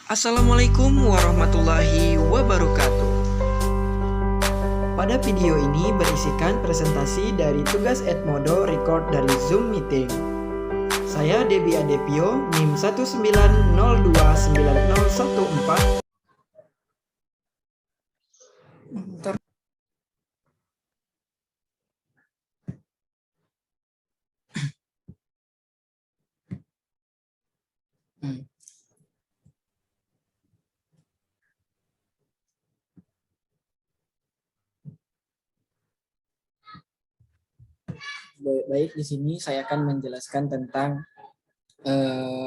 Assalamualaikum warahmatullahi wabarakatuh. Pada video ini berisikan presentasi dari tugas Edmodo record dari Zoom meeting. Saya Debi Adepio, NIM 190290014. Baik, di sini saya akan menjelaskan tentang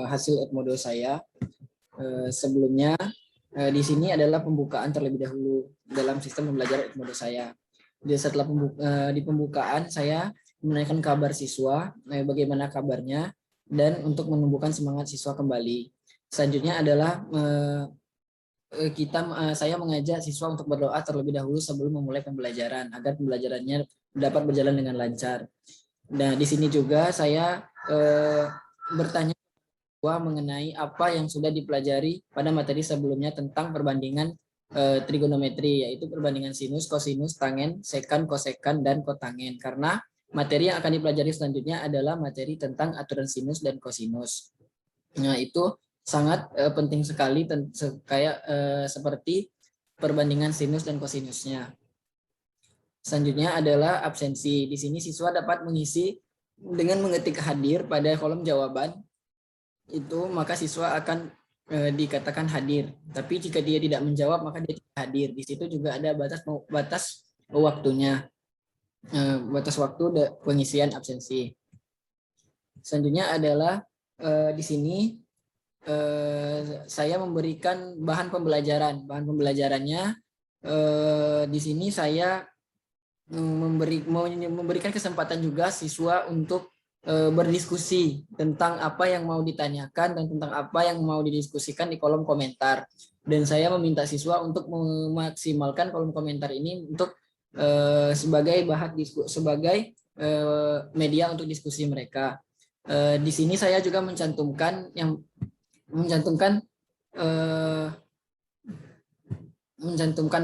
hasil Edmodo saya. Sebelumnya, di sini adalah pembukaan terlebih dahulu dalam sistem pembelajaran Edmodo saya. Jadi setelah di pembukaan saya menanyakan kabar siswa, bagaimana kabarnya, dan untuk menumbuhkan semangat siswa kembali. Selanjutnya adalah saya mengajak siswa untuk berdoa terlebih dahulu sebelum memulai pembelajaran agar pembelajarannya dapat berjalan dengan lancar. Nah, di sini juga saya bertanya mengenai apa yang sudah dipelajari pada materi sebelumnya tentang perbandingan trigonometri, yaitu perbandingan sinus, kosinus, tangen, sekan, kosekan, dan kotangen. Karena materi yang akan dipelajari selanjutnya adalah materi tentang aturan sinus dan kosinus. Nah, itu sangat penting sekali, seperti perbandingan sinus dan kosinusnya. Selanjutnya adalah absensi. Di sini siswa dapat mengisi dengan mengetik hadir pada kolom jawaban. Itu maka siswa akan dikatakan hadir. Tapi jika dia tidak menjawab maka dia tidak hadir. Di situ juga ada batas waktunya. Batas waktu pengisian absensi. Selanjutnya adalah di sini saya memberikan bahan pembelajaran. Bahan pembelajarannya di sini saya memberikan kesempatan juga siswa untuk berdiskusi tentang apa yang mau ditanyakan dan tentang apa yang mau didiskusikan di kolom komentar. Dan saya meminta siswa untuk memaksimalkan kolom komentar ini untuk sebagai media untuk diskusi mereka. Di sini saya juga mencantumkan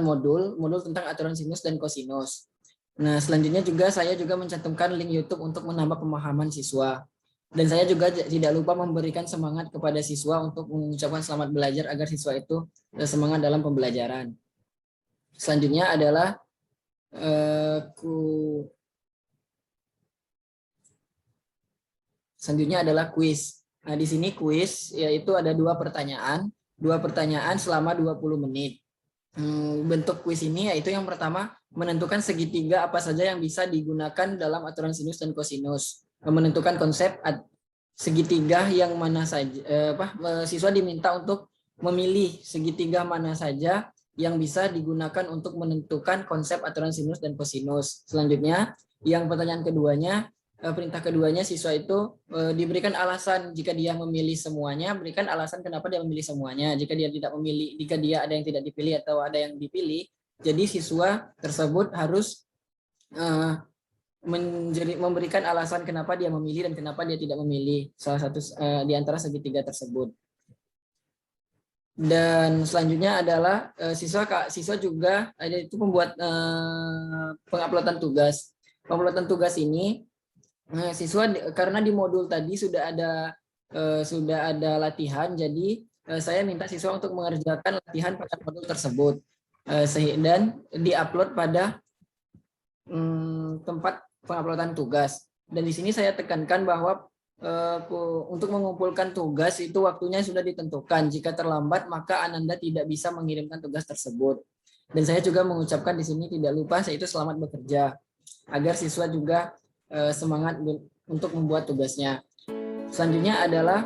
modul tentang aturan sinus dan kosinus. Nah, selanjutnya juga saya mencantumkan link YouTube untuk menambah pemahaman siswa. Dan saya juga tidak lupa memberikan semangat kepada siswa untuk mengucapkan selamat belajar agar siswa itu semangat dalam pembelajaran. Selanjutnya adalah kuis. Nah, di sini kuis yaitu ada dua pertanyaan selama 20 menit. Bentuk kuis ini yaitu yang pertama menentukan segitiga apa saja yang bisa digunakan dalam aturan sinus dan kosinus. Menentukan konsep segitiga yang mana saja. Siswa diminta untuk memilih segitiga mana saja yang bisa digunakan untuk menentukan konsep aturan sinus dan kosinus. Selanjutnya, perintah keduanya siswa itu diberikan alasan jika dia memilih semuanya, berikan alasan kenapa dia memilih semuanya. Jika dia tidak memilih, jika dia ada yang tidak dipilih atau ada yang dipilih, jadi siswa tersebut harus memberikan alasan kenapa dia memilih dan kenapa dia tidak memilih salah satu di antara segitiga tersebut. Dan selanjutnya adalah siswa juga itu membuat penguploadan tugas. Penguploadan tugas ini siswa karena di modul tadi sudah ada latihan, jadi saya minta siswa untuk mengerjakan latihan pada modul tersebut dan diupload pada tempat penguploadan tugas. Dan di sini saya tekankan bahwa untuk mengumpulkan tugas itu waktunya sudah ditentukan. Jika terlambat maka Ananda tidak bisa mengirimkan tugas tersebut. Dan saya juga mengucapkan di sini tidak lupa yaitu selamat bekerja agar siswa juga semangat untuk membuat tugasnya. Selanjutnya adalah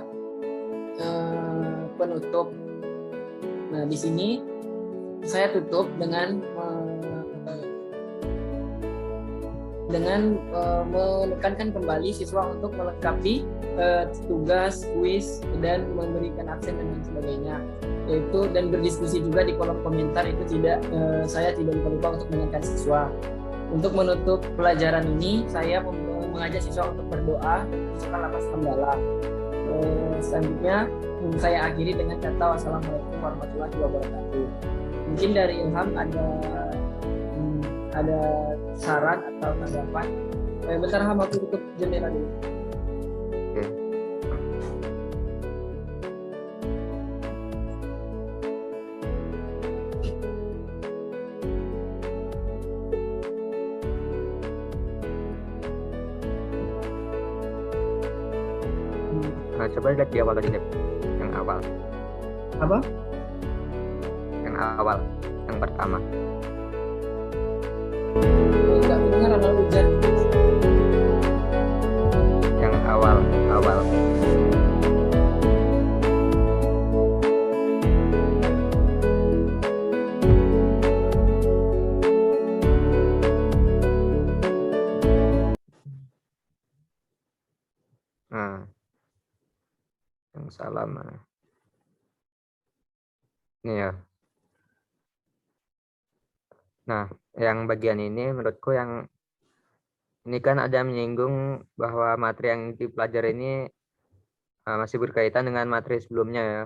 penutup. Nah, di sini saya tutup dengan menekankan kembali siswa untuk melengkapi tugas, kuis, dan memberikan absen dan lain sebagainya. Dan berdiskusi juga di kolom komentar itu saya tidak lupa untuk mengingatkan siswa. Untuk menutup pelajaran ini, saya mengajak siswa untuk berdoa, menyusul lapas kendala. Selanjutnya, saya akhiri dengan kata wassalamualaikum warahmatullahi wabarakatuh. Mungkin dari Ilham ada saran atau tanggapan? Bentar Ham, aku tutup jendela dulu. Oke. Nah, coba lihat di awal tadi, Dep. Yang awal. Apa? Yang awal, yang pertama. Enggak mendengar, ada hujan. Yang awal. Nah, yang salah mana? Ini ya. Nah, yang bagian ini menurutku yang ini kan ada menyinggung bahwa materi yang dipelajari ini masih berkaitan dengan materi sebelumnya ya.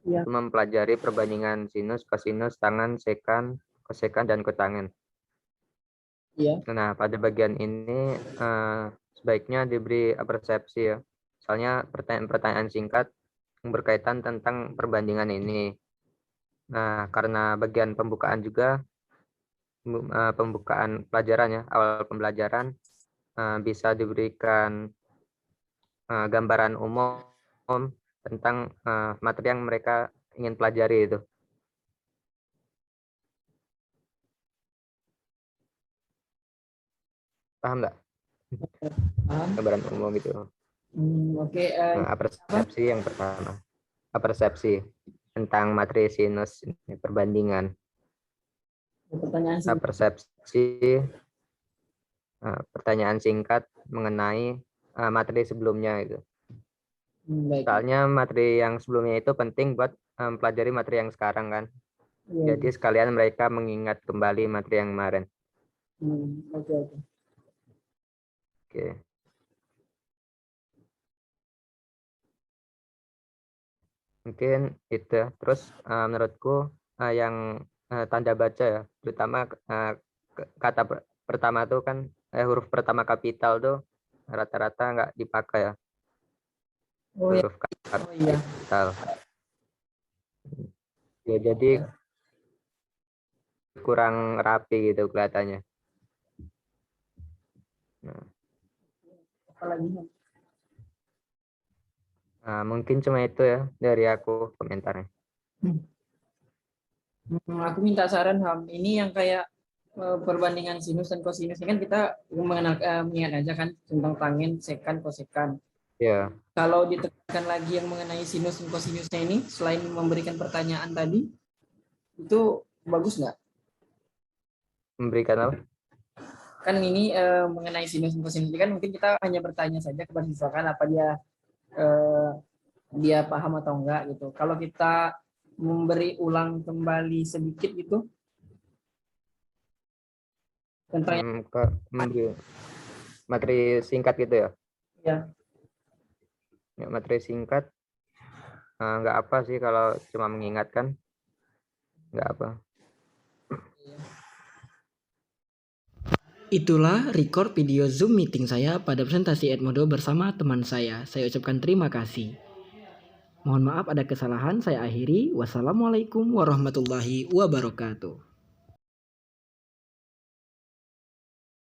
Ya. Mempelajari perbandingan sinus, kosinus, tangen, sekan, kosekan, dan kotangen. Iya. Nah, pada bagian ini sebaiknya diberi persepsi ya. Soalnya pertanyaan-pertanyaan singkat yang berkaitan tentang perbandingan ini. Nah, karena bagian pembukaan juga, pembukaan pelajaran ya, awal pembelajaran, bisa diberikan gambaran umum tentang materi yang mereka ingin pelajari itu. Paham nggak? Paham. Gambaran umum gitu. Oke. Persepsi yang pertama. Persepsi tentang materi sinus perbandingan. Pertanyaan singkat. Persepsi pertanyaan singkat mengenai materi sebelumnya itu. Baik. Soalnya materi yang sebelumnya itu penting buat mempelajari materi yang sekarang kan. Ya. Jadi sekalian mereka mengingat kembali materi yang kemarin. Oke. Mungkin itu. Terus menurutku yang tanda baca ya, terutama kata pertama tuh kan huruf pertama kapital tuh rata-rata nggak dipakai ya. Huruf kapital. Ya, jadi kurang rapi gitu kelihatannya. Nah, mungkin cuma itu ya dari aku komentarnya. Aku minta saran Ham. Ini yang kayak perbandingan sinus dan kosinus ini kan kita mengingat aja kan tentang tangen, sekan, kosekan. Ya. Kalau ditekankan lagi yang mengenai sinus dan kosinusnya ini, selain memberikan pertanyaan tadi, itu bagus nggak? Memberikan apa? Kan ini mengenai sinus dan kosinus kan mungkin kita hanya bertanya saja kepada siswa kan apa dia paham atau enggak gitu. Kalau kita memberi ulang kembali sedikit gitu tentang materi singkat gitu ya? Ya. Ya, materi singkat nggak apa sih kalau cuma mengingatkan, nggak apa. Itulah record video Zoom meeting saya pada presentasi Edmodo bersama teman saya. Saya ucapkan terima kasih. Mohon maaf ada kesalahan, saya akhiri. Wassalamualaikum warahmatullahi wabarakatuh.